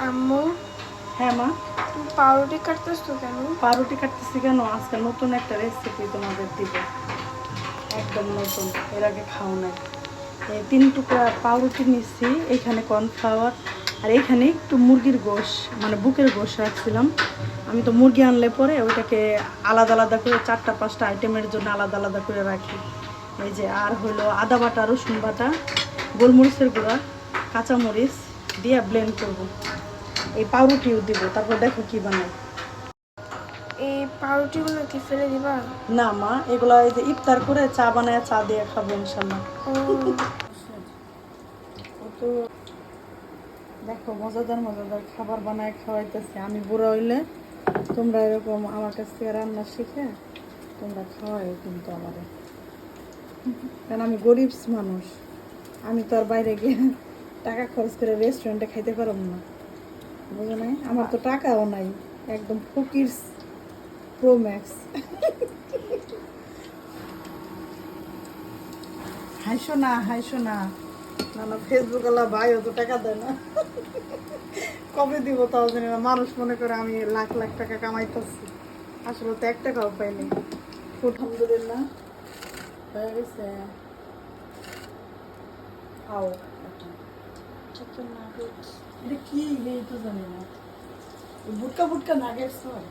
আম্মু, হ্যাঁ মা, তুমি পাউরুটি কাটতেছো কেন? পাউরুটি কাটতেছি কেন? আজকে নতুন একটা রেসিপি তোমাদের দিব, একদম নতুন, এর আগে খাও নাই। এই 3 টুকরা পাউরুটি নিচ্ছি, এখানে কর্নফ্লাওয়ার, আর এখানে একটু মুরগির গোশ, মানে বুকের গোশ রাখছিলাম। আমি তো মুরগি আনলে পরে ওইটাকে আলাদা আলাদা করে 4টা 5টা আইটেমের জন্য আলাদা আলাদা করে রাখি। এই যে, আর হলো আদা বাটা, রসুন বাটা, গোলমরিচের গুঁড়া, কাঁচামরিচ দিয়ে ব্লেন্ড করব। এই পাউরুটিও দিব, তারপর দেখো কি বানাই। এই পাউরুটিগুলো কি ফেলে দিবা? না মা, এগুলা এই যে ইফতার করে চা বানায় চা দিয়ে খাবো ইনশাল্লাহ। ও তো দেখো, মজাদার মজাদার খাবার বানায় খাওয়াইতেছে। আমি বুড়া হইলে তোমরা এরকম আমার কাছ থেকে রান্না শিখে তোমরা খাওয়াই কিন্তু আমারে, কারণ আমি গরিব মানুষ। আমি তো আর বাইরে গিয়ে টাকা খরচ করে রেস্টুরেন্টে খাইতে পারব না, বুঝো নাই? আমার তো টাকাও নাই, একদম ফকির প্রো ম্যাক্স। হাইসো না, হাইসো না, না না, ফেসবুক আলা ভাই অত টাকা দেয় না। কবে দিব তাও জানি না। মানুষ মনে করে আমি লাখ লাখ টাকা কামাইতেছি, আসলে তো 1 টাকাও পাইনি। আলহামদুলিল্লাহ হয়ে গেছে। খাও এখন। Chicken nuggets. এটা কি এই তো জানি না, বুটকা বুটকা নাগেটস হয়।